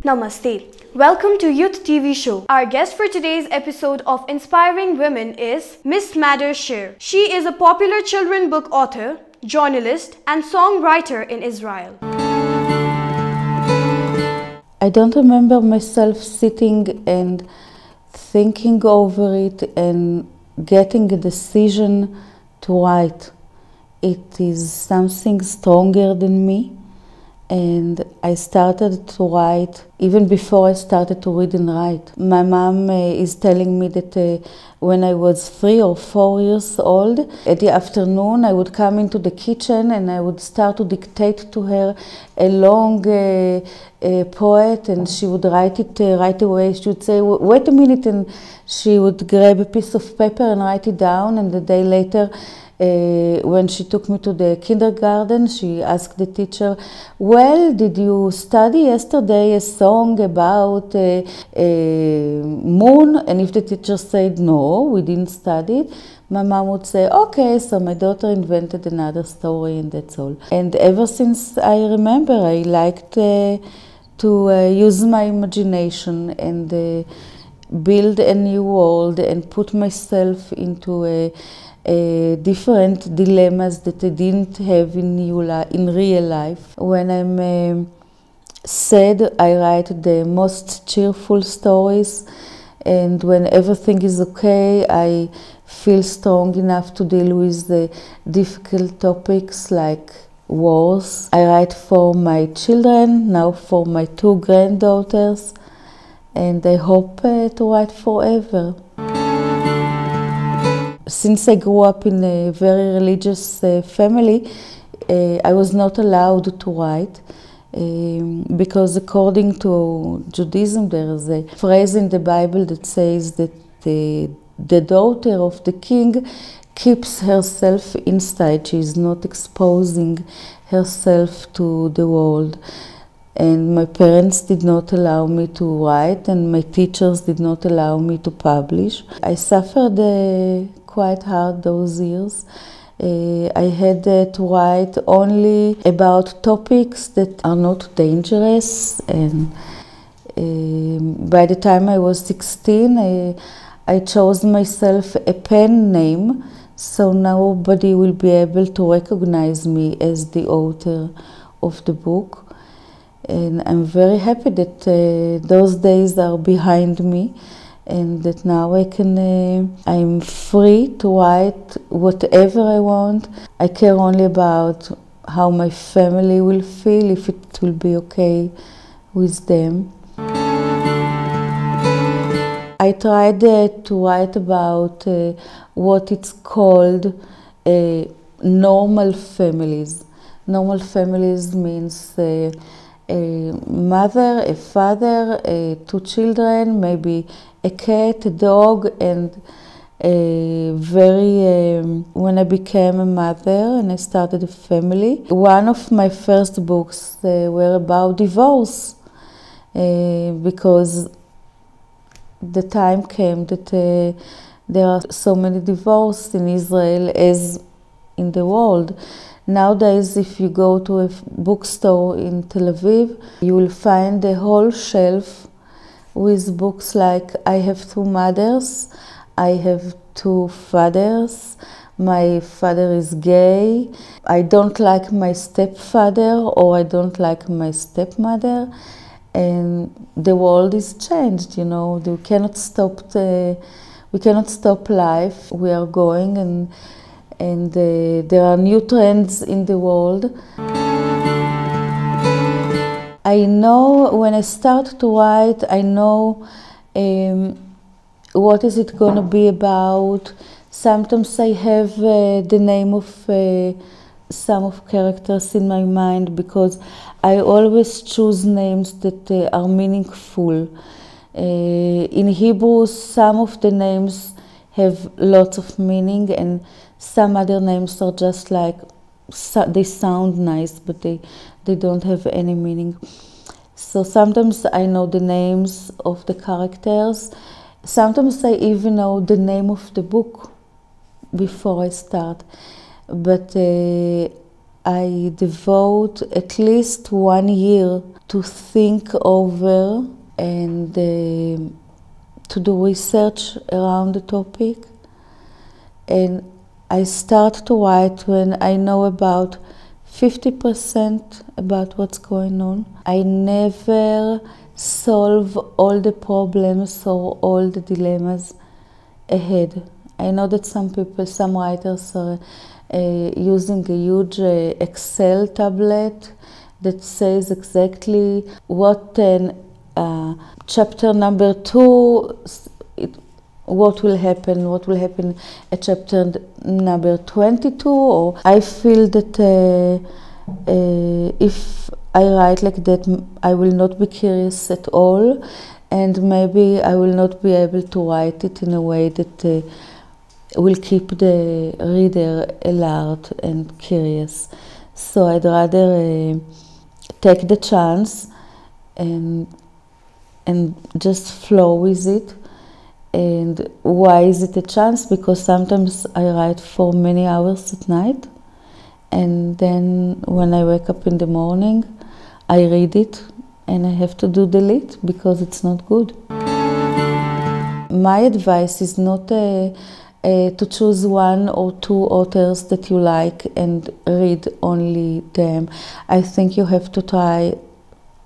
Namaste. Welcome to Youth TV Show. Our guest for today's episode of Inspiring Women is Miss SMADAR SHIR. She is a popular children book author, journalist and songwriter in Israel. I don't remember myself sitting and thinking over it and getting a decision to write. It is something stronger than me. And I started to write even before I started to read and write. My mom is telling me that when I was 3 or 4 years old, at the afternoon I would come into the kitchen and I would start to dictate to her a long poet, and she would write it right away. She would say, wait a minute, and she would grab a piece of paper and write it down, and the day later when she took me to the kindergarten, she asked the teacher, well, did you study yesterday a song about a moon? And if the teacher said, no, we didn't study it, my mom would say, okay, so my daughter invented another story and that's all. And ever since I remember, I liked to use my imagination and build a new world and put myself into different dilemmas that I didn't have in real life. When I'm sad, I write the most cheerful stories, and when everything is okay, I feel strong enough to deal with the difficult topics like wars. I write for my children, now for my 2 granddaughters, and I hope to write forever. Since I grew up in a very religious family, I was not allowed to write because according to Judaism there is a phrase in the Bible that says that the daughter of the king keeps herself inside. She is not exposing herself to the world. And my parents did not allow me to write, and my teachers did not allow me to publish. I suffered quite hard those years. I had to write only about topics that are not dangerous, and by the time I was 16, I chose myself a pen name, so nobody will be able to recognize me as the author of the book. And I'm very happy that those days are behind me, and that now I'm free to write whatever I want. I care only about how my family will feel, if it will be okay with them. I tried to write about what it's called normal families. Normal families means a mother, a father, 2 children, maybe a cat, a dog, and when I became a mother and I started a family, one of my first books were about divorce, because the time came that there are so many divorces in Israel as in the world. Nowadays, if you go to a bookstore in Tel Aviv, you will find a whole shelf with books like I Have 2 Mothers, I Have 2 Fathers, My Father is Gay, I Don't Like My Stepfather, or I Don't Like My Stepmother. And the world is changed, you know. We cannot stop life. We are going, and there are new trends in the world. I know when I start to write, I know what is it going to be about. Sometimes I have the name of some of characters in my mind, because I always choose names that are meaningful. In Hebrew, some of the names have lots of meaning, and some other names are just like, they sound nice, but they don't have any meaning. So sometimes I know the names of the characters. Sometimes I even know the name of the book before I start. But I devote at least 1 year to think over and to do research around the topic. And I start to write when I know about 50% about what's going on. I never solve all the problems or all the dilemmas ahead. I know that some people, some writers are using a huge Excel tablet that says exactly what chapter number 2, what will happen at chapter number 22. Or I feel that if I write like that, I will not be curious at all, and maybe I will not be able to write it in a way that will keep the reader alert and curious. So I'd rather take the chance and just flow with it. And why is it a chance? Because sometimes I write for many hours at night, and then when I wake up in the morning, I read it and I have to do delete because it's not good. My advice is not to choose 1 or 2 authors that you like and read only them. I think you have to try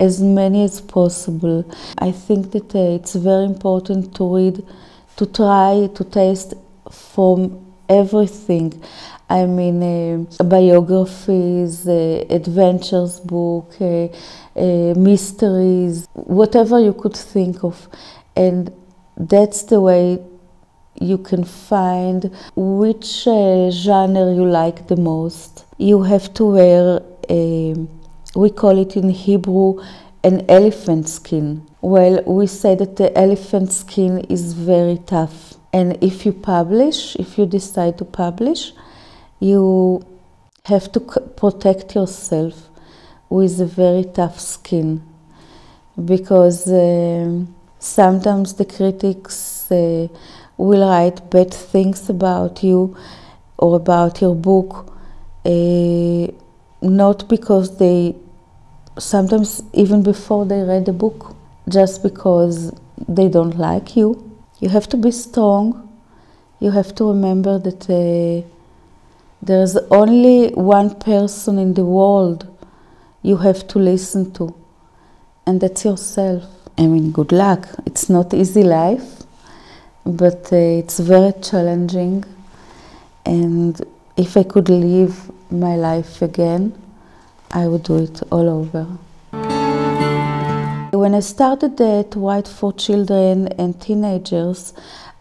as many as possible. I think that it's very important to read, to try to taste from everything. I mean, biographies, adventures book, mysteries, whatever you could think of. And that's the way you can find which genre you like the most. You have to wear we call it in Hebrew an elephant skin. Well, we say that the elephant skin is very tough. And if you publish, if you decide to publish, you have to protect yourself with a very tough skin. Because sometimes the critics will write bad things about you or about your book, not because they, sometimes even before they read the book, just because they don't like you. You have to be strong. You have to remember that there's only one person in the world you have to listen to, and that's yourself. I mean, good luck. It's not easy life, but it's very challenging. And if I could live my life again, I would do it all over. When I started to write for children and teenagers,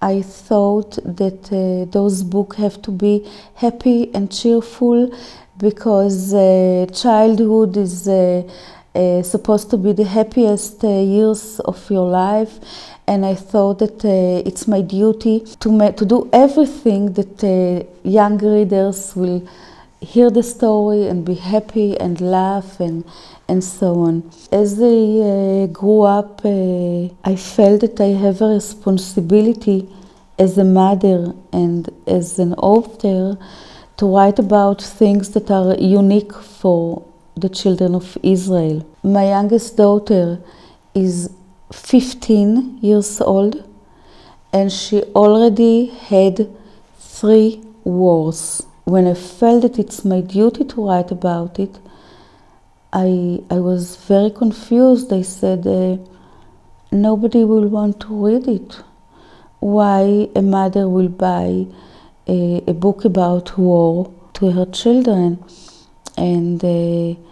I thought that those books have to be happy and cheerful, because childhood is supposed to be the happiest years of your life. And I thought that it's my duty to do everything that young readers will hear the story and be happy and laugh and so on. As I grew up, I felt that I have a responsibility as a mother and as an author to write about things that are unique for the children of Israel. My youngest daughter is 15 years old, and she already had 3 wars. When I felt that it's my duty to write about it, I was very confused. I said, nobody will want to read it. Why a mother will buy a book about war to her children? And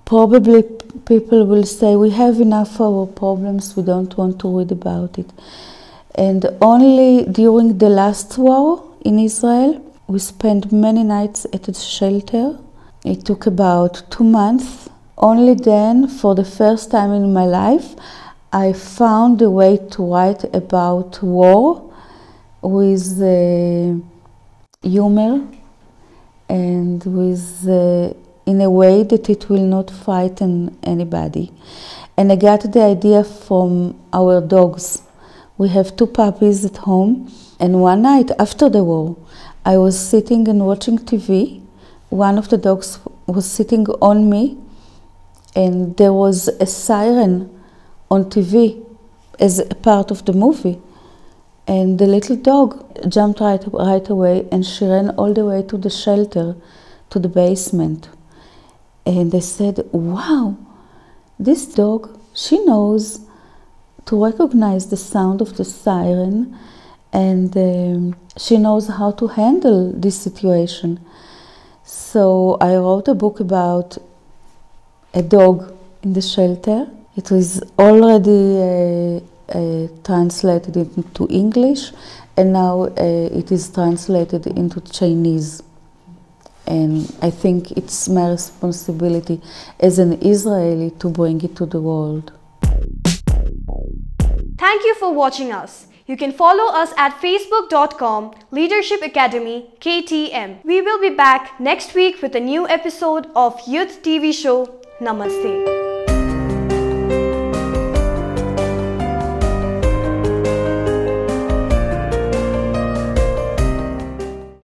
probably people will say, we have enough of our problems, we don't want to read about it. And only during the last war in Israel, we spent many nights at a shelter. It took about 2 months. Only then, for the first time in my life, I found a way to write about war with humor and with in a way that it will not frighten anybody. And I got the idea from our dogs. We have 2 puppies at home, and one night after the war, I was sitting and watching TV. One of the dogs was sitting on me, and there was a siren on TV as a part of the movie. And the little dog jumped right away, and she ran all the way to the shelter, to the basement. And they said, wow, this dog, she knows to recognize the sound of the siren, and she knows how to handle this situation. So I wrote a book about a dog in the shelter. It was already translated into English, and now it is translated into Chinese. And I think it's my responsibility as an Israeli to bring it to the world. Thank you for watching us. You can follow us at facebook.com Leadership Academy KTM. We will be back next week with a new episode of Youth TV show. Namaste.